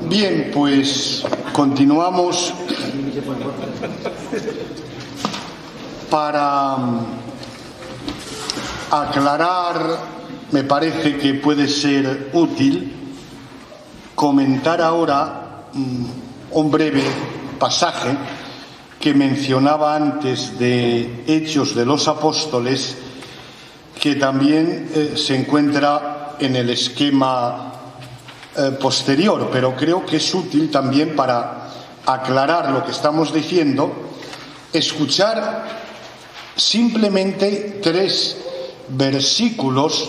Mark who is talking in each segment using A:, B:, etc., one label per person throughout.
A: Bien, pues continuamos para aclarar. Me parece que puede ser útil comentar ahora un breve pasaje que mencionaba antes de Hechos de los Apóstoles, que también se encuentra en el esquema posterior, pero creo que es útil también para aclarar lo que estamos diciendo, escuchar simplemente 3 versículos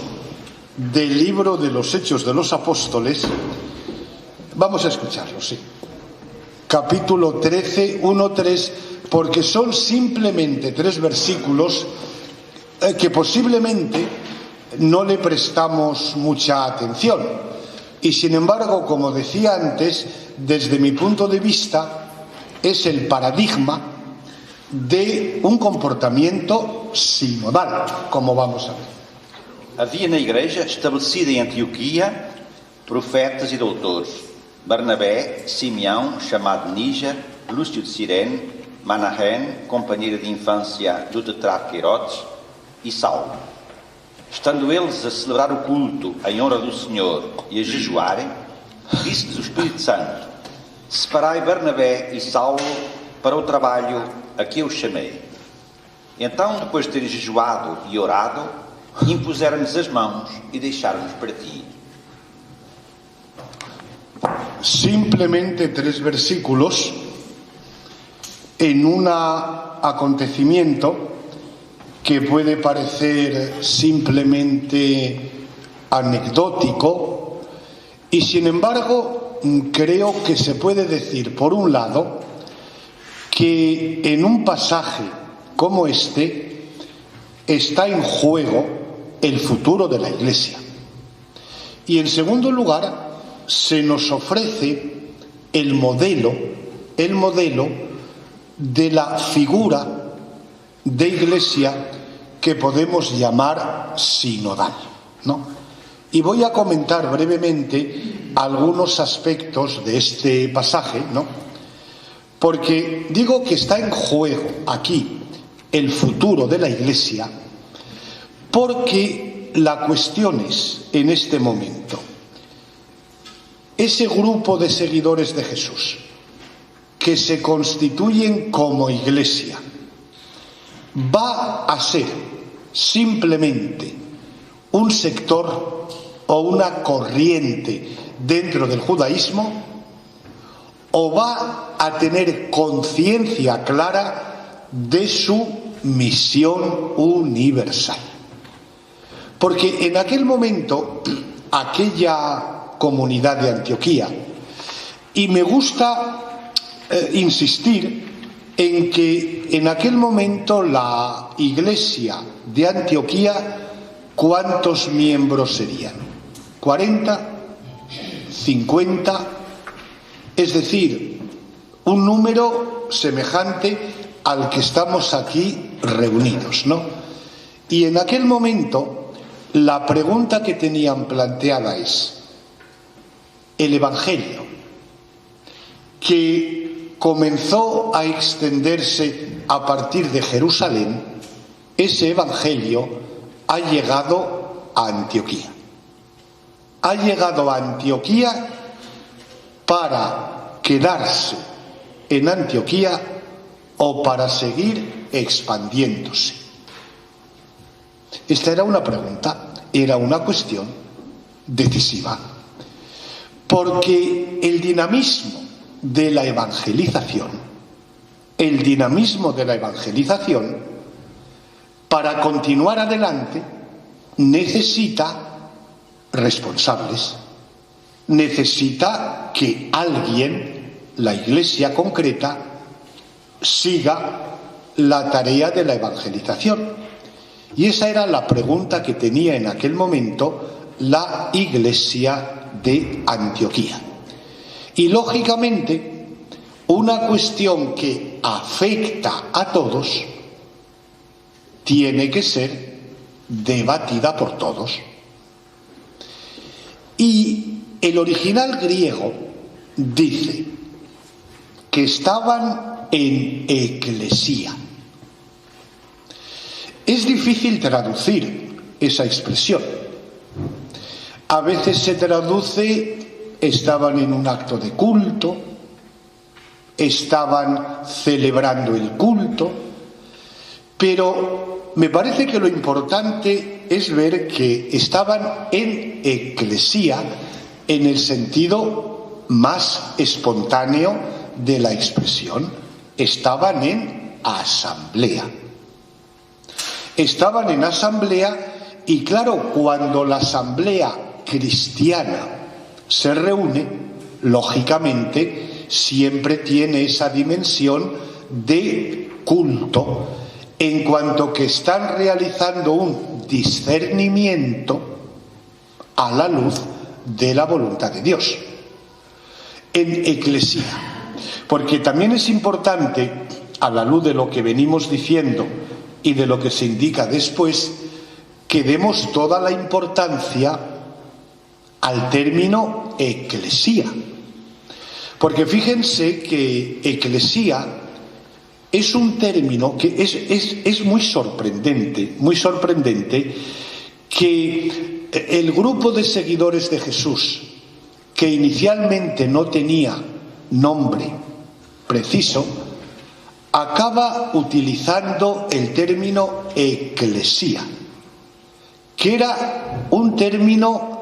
A: del libro de los Hechos de los Apóstoles. Vamos a escucharlos, sí. Capítulo 13, 1-3, porque son simplemente 3 versículos que posiblemente no le prestamos mucha atención. Y sin embargo, como decía antes, desde mi punto de vista, es el paradigma de un comportamiento sinodal, como vamos a ver.
B: Havia na igreja, estabelecida em Antioquia, profetas e doutores: Barnabé, Simeão, chamado Níger, Lúcio de Cirene, Manahem, companheiro de infância do tetrarca Herodes, e Saulo. Estando eles a celebrar o culto em honra do Senhor e a jejuarem, disse-lhes o Espírito Santo: separai Barnabé e Saulo para o trabalho a que eu chamei. Então, depois de terem jejuado e orado, impuseram-lhes as mãos e deixaram-nos partir.
A: Simplemente 3 versículos en un acontecimiento que puede parecer simplemente anecdótico, y sin embargo creo que se puede decir, por un lado, que en un pasaje como este está en juego el futuro de la Iglesia. Y en segundo lugar, se nos ofrece el modelo de la figura de Iglesia que podemos llamar sinodal, ¿no? Y voy a comentar brevemente algunos aspectos de este pasaje, ¿no? Porque digo que está en juego aquí el futuro de la Iglesia, porque la cuestión es, en este momento, ese grupo de seguidores de Jesús que se constituyen como Iglesia, ¿va a ser simplemente un sector o una corriente dentro del judaísmo, o va a tener conciencia clara de su misión universal? Porque en aquel momento, aquella comunidad de Antioquía, y me gusta insistir en que en aquel momento la Iglesia de Antioquía, ¿cuántos miembros serían? ¿40? ¿50? Es decir, un número semejante al que estamos aquí reunidos, ¿no? Y en aquel momento la pregunta que tenían planteada es: el Evangelio, que comenzó a extenderse a partir de Jerusalén, ese Evangelio ha llegado a Antioquía. Ha llegado a Antioquía para quedarse en Antioquía o para seguir expandiéndose. Esta era una pregunta, era una cuestión decisiva, porque el dinamismo de la evangelización, para continuar adelante, necesita responsables, necesita que alguien, la Iglesia concreta, siga la tarea de la evangelización. Y esa era la pregunta que tenía en aquel momento la Iglesia de Antioquía. Y lógicamente, una cuestión que afecta a todos tiene que ser debatida por todos. Y el original griego dice que estaban en eclesía. Es difícil traducir esa expresión. A veces se traduce estaban en un acto de culto, estaban celebrando el culto, pero me parece que lo importante es ver que estaban en eclesía en el sentido más espontáneo de la expresión. Estaban en asamblea. Estaban en asamblea y claro, cuando la asamblea cristiana se reúne, lógicamente siempre tiene esa dimensión de culto, en cuanto que están realizando un discernimiento a la luz de la voluntad de Dios. En eclesía. Porque también es importante, a la luz de lo que venimos diciendo y de lo que se indica después, que demos toda la importancia al término eclesía. Porque fíjense que eclesía es un término que es muy sorprendente que el grupo de seguidores de Jesús, que inicialmente no tenía nombre preciso, acaba utilizando el término eclesía, que era un término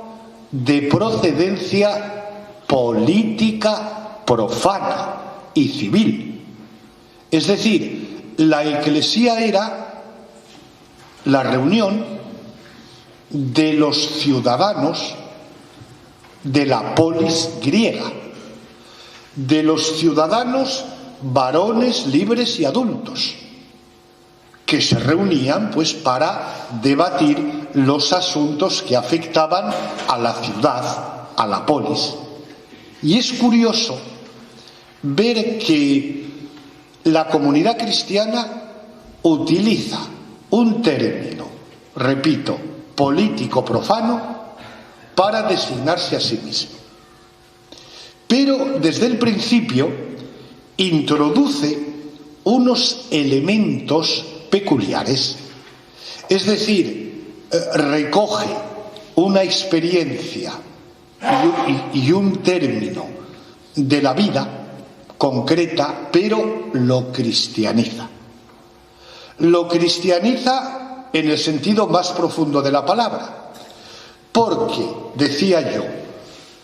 A: de procedencia política profana y civil. Es decir, la eclesía era la reunión de los ciudadanos de la polis griega, de los ciudadanos varones libres y adultos, que se reunían pues para debatir los asuntos que afectaban a la ciudad, a la polis. Y es curioso ver que la comunidad cristiana utiliza un término, repito, político profano para designarse a sí mismo. Pero desde el principio introduce unos elementos peculiares, es decir, recoge una experiencia y un término de la vida concreta, pero lo cristianiza. Lo cristianiza en el sentido más profundo de la palabra, porque, decía yo,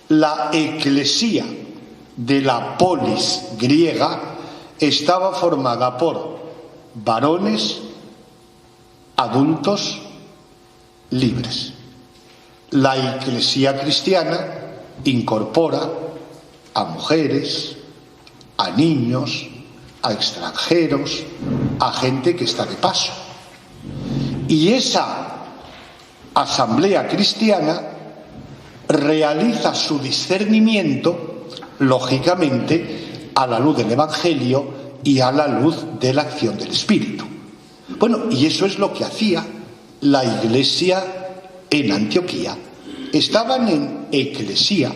A: la eclesía de la polis griega estaba formada por varones adultos libres. La eclesía cristiana incorpora a mujeres, a niños, a extranjeros, a gente que está de paso. Y esa asamblea cristiana realiza su discernimiento, lógicamente, a la luz del Evangelio y a la luz de la acción del Espíritu. Bueno, y eso es lo que hacía la Iglesia en Antioquía. Estaban en eclesía,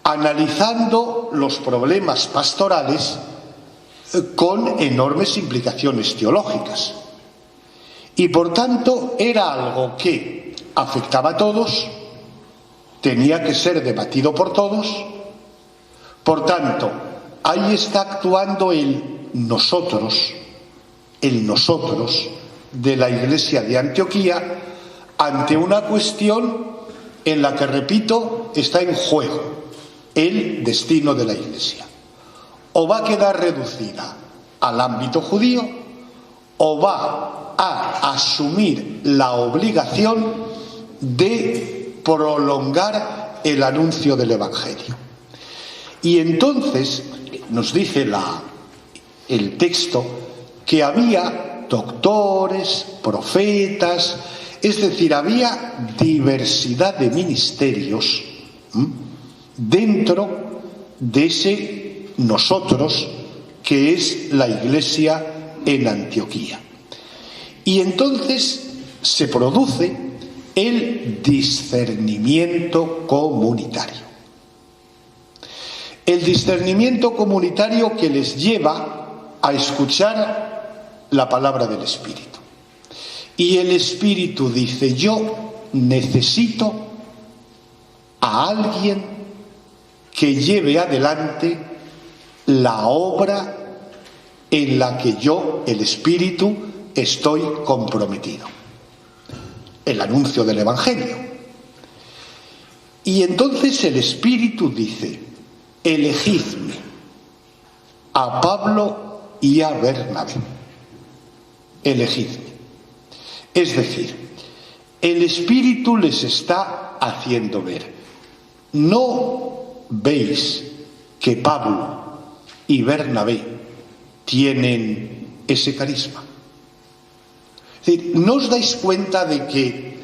A: analizando los problemas pastorales con enormes implicaciones teológicas. Y por tanto era algo que afectaba a todos, tenía que ser debatido por todos. Por tanto, ahí está actuando el nosotros de la Iglesia de Antioquía ante una cuestión en la que, repito, está en juego el destino de la Iglesia. O va a quedar reducida al ámbito judío, o va a asumir la obligación de prolongar el anuncio del Evangelio. Y entonces nos dice el texto que había doctores, profetas, es decir, había diversidad de ministerios dentro de ese nosotros que es la Iglesia en Antioquía. Y entonces se produce el discernimiento comunitario. el discernimiento comunitario que les lleva a escuchar la palabra del Espíritu. Y el Espíritu dice: yo necesito a alguien que lleve adelante la obra en la que yo, el Espíritu, estoy comprometido. El anuncio del Evangelio. Y entonces el Espíritu dice: elegidme a Pablo y a Bernabé. Elegidme. Es decir, el Espíritu les está haciendo ver: ¿no veis que Pablo y Bernabé tienen ese carisma? Es decir, ¿no os dais cuenta de que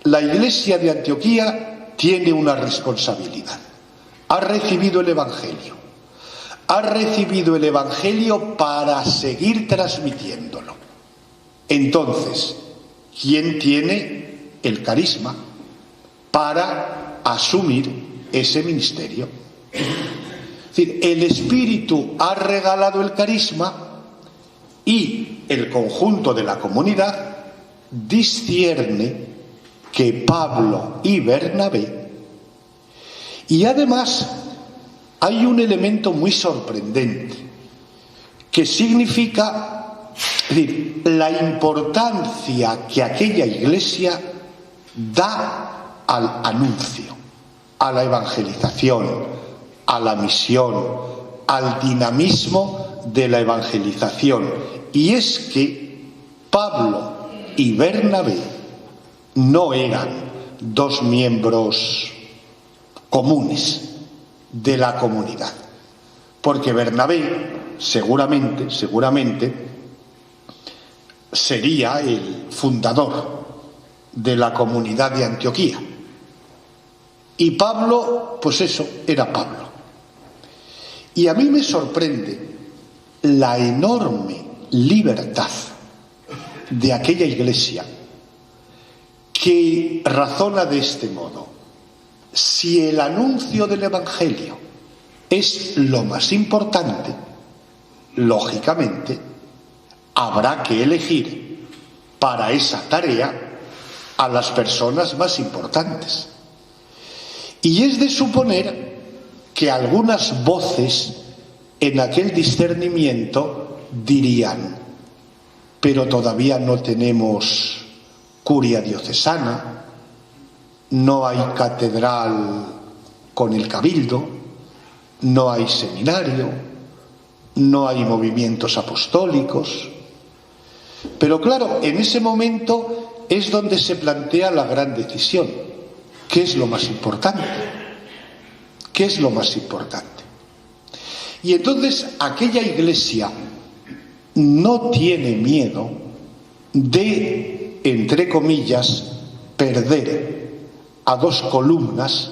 A: la Iglesia de Antioquía tiene una responsabilidad? Ha recibido el Evangelio. Ha recibido el Evangelio para seguir transmitiéndolo. Entonces, ¿quién tiene el carisma para asumir ese ministerio? Es decir, el Espíritu ha regalado el carisma y el conjunto de la comunidad discierne que Pablo y Bernabé. Y además hay un elemento muy sorprendente que significa, es decir, la importancia que aquella iglesia da al anuncio, a la evangelización, a la misión, al dinamismo de la evangelización. Y es que Pablo y Bernabé no eran dos miembros comunes de la comunidad, porque Bernabé seguramente sería el fundador de la comunidad de Antioquía, y Pablo, pues eso, era Pablo. Y a mí me sorprende la enorme libertad de aquella iglesia, que razona de este modo: si el anuncio del Evangelio es lo más importante, lógicamente habrá que elegir para esa tarea a las personas más importantes. Y es de suponer que algunas voces en aquel discernimiento dirían: pero todavía no tenemos curia diocesana, no hay catedral con el cabildo, no hay seminario, no hay movimientos apostólicos. Pero claro, en ese momento es donde se plantea la gran decisión: ¿qué es lo más importante? ¿Qué es lo más importante? Y entonces aquella iglesia no tiene miedo de, entre comillas, perder a dos columnas,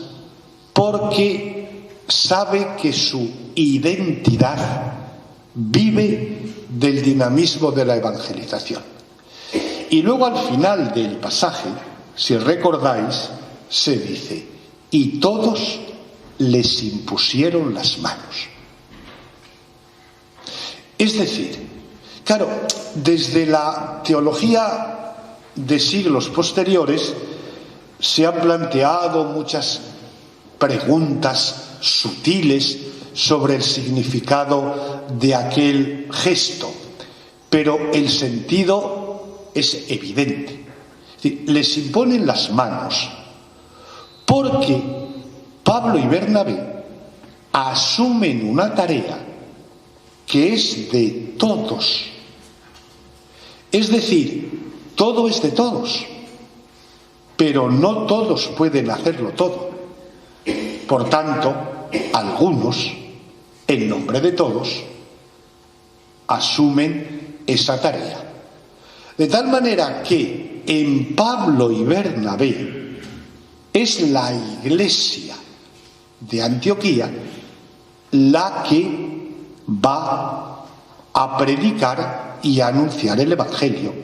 A: porque sabe que su identidad vive del dinamismo de la evangelización. Y luego al final del pasaje, si recordáis, se dice: y todos les impusieron las manos. Es decir, claro, desde la teología de siglos posteriores se han planteado muchas preguntas sutiles sobre el significado de aquel gesto, pero el sentido es evidente. Es decir, les imponen las manos porque Pablo y Bernabé asumen una tarea que es de todos. Es decir, todo es de todos, pero no todos pueden hacerlo todo. Por tanto, algunos, en nombre de todos, asumen esa tarea. De tal manera que en Pablo y Bernabé es la iglesia de Antioquía la que va a predicar y a anunciar el Evangelio.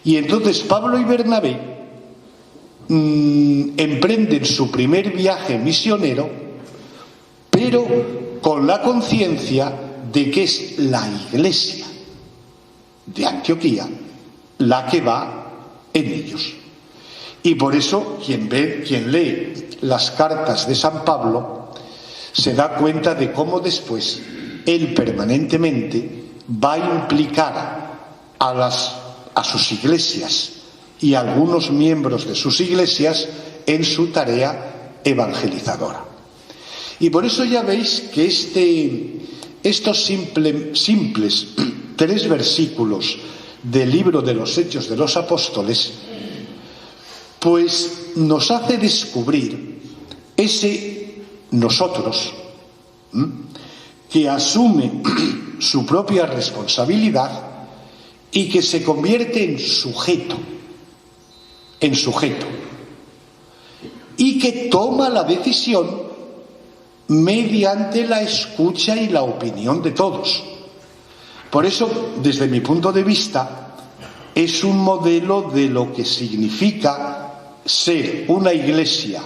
A: Y entonces Pablo y Bernabé emprenden su primer viaje misionero, pero con la conciencia de que es la Iglesia de Antioquía la que va en ellos. Y por eso quien lee las cartas de San Pablo se da cuenta de cómo después él permanentemente va a implicar a sus iglesias y a algunos miembros de sus iglesias en su tarea evangelizadora. Y por eso ya veis que estos simples 3 versículos del libro de los Hechos de los Apóstoles pues nos hace descubrir ese nosotros que asume su propia responsabilidad y que se convierte en sujeto, y que toma la decisión mediante la escucha y la opinión de todos. Por eso, desde mi punto de vista, es un modelo de lo que significa ser una iglesia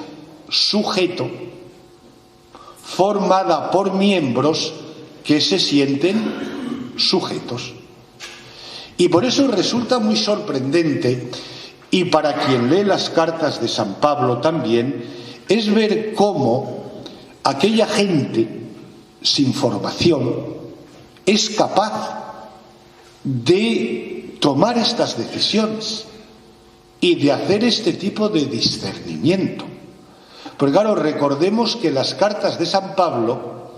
A: sujeto formada por miembros que se sienten sujetos. Y por eso resulta muy sorprendente, y para quien lee las cartas de San Pablo también, es ver cómo aquella gente sin formación es capaz de tomar estas decisiones y de hacer este tipo de discernimiento. Porque claro, recordemos que las cartas de San Pablo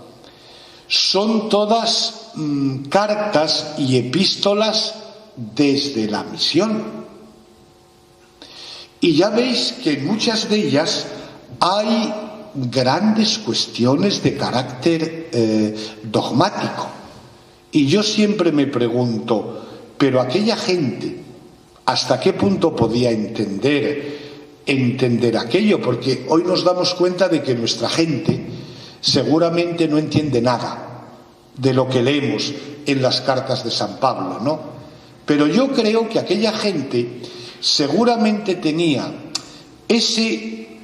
A: son todas cartas y epístolas desde la misión. Y ya veis que en muchas de ellas hay grandes cuestiones de carácter dogmático. Y yo siempre me pregunto, pero aquella gente, ¿hasta qué punto podía entender aquello? Porque hoy nos damos cuenta de que nuestra gente seguramente no entiende nada de lo que leemos en las cartas de San Pablo, ¿no? Pero yo creo que aquella gente seguramente tenía ese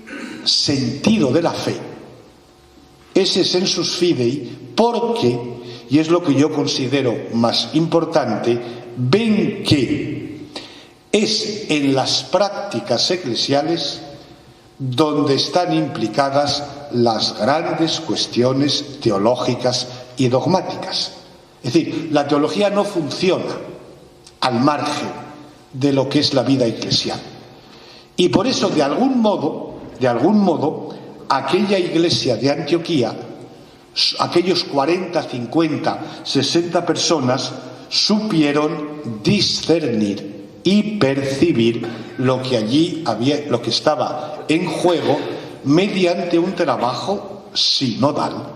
A: sentido de la fe, ese sensus fidei, porque, y es lo que yo considero más importante, ven que es en las prácticas eclesiales donde están implicadas las grandes cuestiones teológicas y dogmáticas. Es decir, la teología no funciona al margen de lo que es la vida eclesial. Y por eso, de algún modo, aquella iglesia de Antioquía, aquellos 40, 50, 60 personas supieron discernir y percibir lo que allí había, lo que estaba en juego, mediante un trabajo sinodal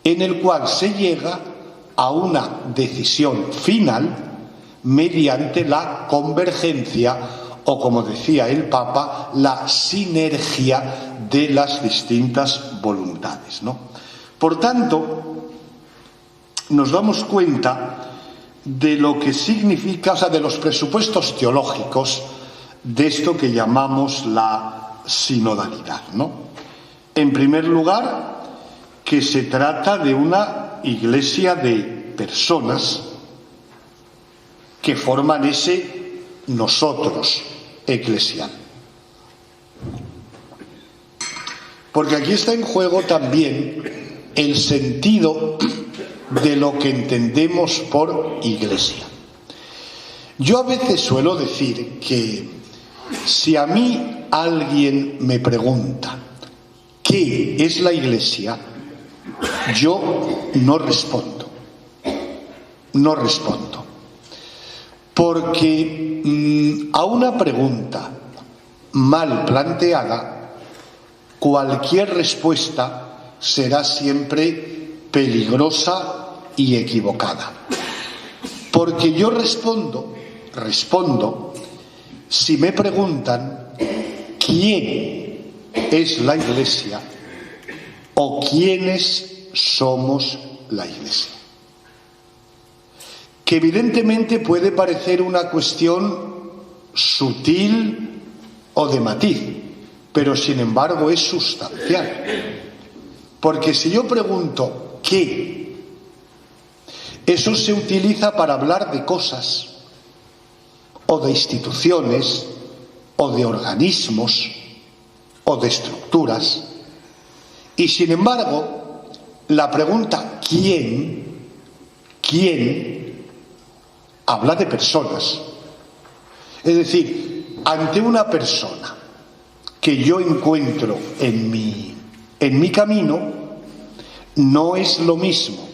A: en el cual se llega a una decisión final mediante la convergencia, o como decía el Papa, la sinergia de las distintas voluntades, ¿no? Por tanto, nos damos cuenta de lo que significa, o sea, de los presupuestos teológicos de esto que llamamos la sinodalidad, ¿no? En primer lugar, que se trata de una iglesia de personas que forman ese nosotros eclesial. Porque aquí está en juego también el sentido de lo que entendemos por iglesia. Yo a veces suelo decir que si a mí alguien me pregunta ¿qué es la iglesia?, yo no respondo. Porque a una pregunta mal planteada, cualquier respuesta será siempre peligrosa y equivocada. Porque yo respondo si me preguntan quién es la iglesia o quiénes somos la iglesia. Que evidentemente puede parecer una cuestión sutil o de matiz, pero sin embargo es sustancial. Porque si yo pregunto ¿qué? Eso se utiliza para hablar de cosas, o de instituciones, o de organismos, o de estructuras. Y sin embargo, la pregunta ¿quién? Habla de personas. Es decir, ante una persona que yo encuentro en mi camino, no es lo mismo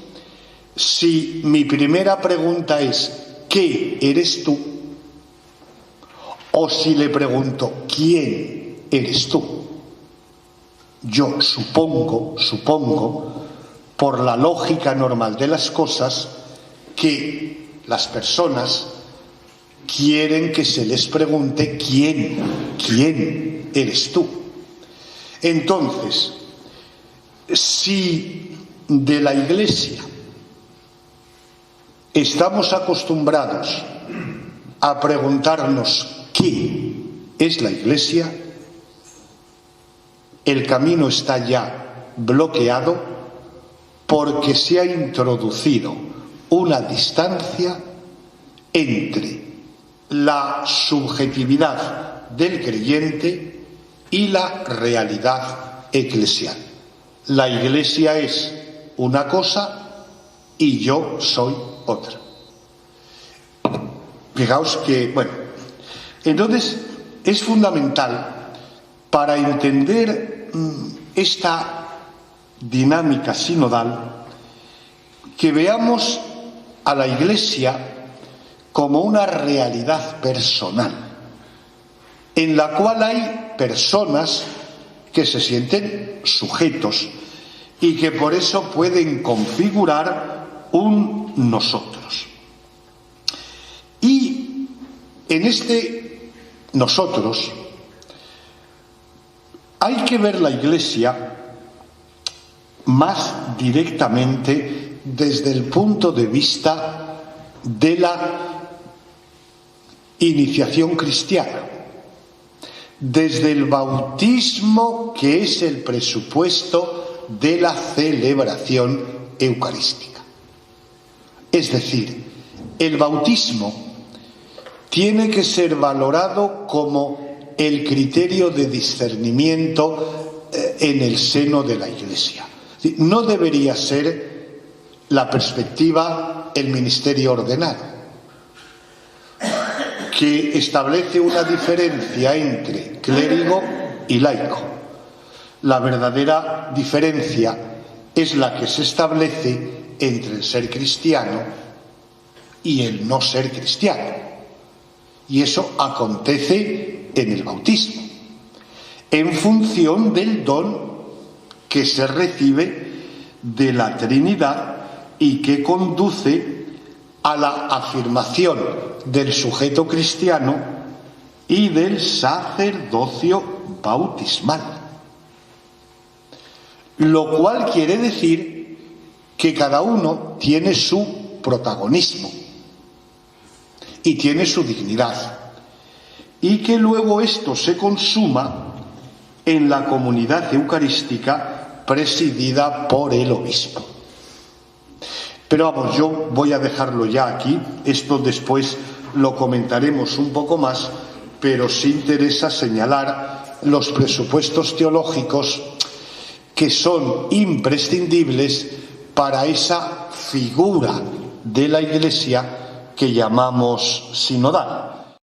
A: si mi primera pregunta es ¿qué eres tú? O si le pregunto ¿quién eres tú? Yo supongo, por la lógica normal de las cosas, que las personas quieren que se les pregunte ¿quién eres tú? Entonces, si de la Iglesia estamos acostumbrados a preguntarnos ¿qué es la Iglesia?, el camino está ya bloqueado porque se ha introducido una distancia entre la subjetividad del creyente y la realidad eclesial. La Iglesia es una cosa y yo soy otra. Fijaos que, entonces es fundamental para entender esta dinámica sinodal que veamos a la Iglesia como una realidad personal, en la cual hay personas que se sienten sujetos y que por eso pueden configurar un nosotros. Y en este nosotros hay que ver la Iglesia más directamente desde el punto de vista de la iniciación cristiana, desde el bautismo, que es el presupuesto de la celebración eucarística. Es decir, el bautismo tiene que ser valorado como el criterio de discernimiento en el seno de la Iglesia. No debería ser la perspectiva el ministerio ordenado, que establece una diferencia entre clérigo y laico. La verdadera diferencia es la que se establece entre el ser cristiano y el no ser cristiano. Y eso acontece en el bautismo, en función del don que se recibe de la Trinidad y que conduce a la afirmación del sujeto cristiano y del sacerdocio bautismal. Lo cual quiere decir que cada uno tiene su protagonismo y tiene su dignidad, y que luego esto se consuma en la comunidad eucarística presidida por el obispo. Pero vamos, yo voy a dejarlo ya aquí, esto después lo comentaremos un poco más, pero sí interesa señalar los presupuestos teológicos que son imprescindibles para esa figura de la Iglesia que llamamos sinodal.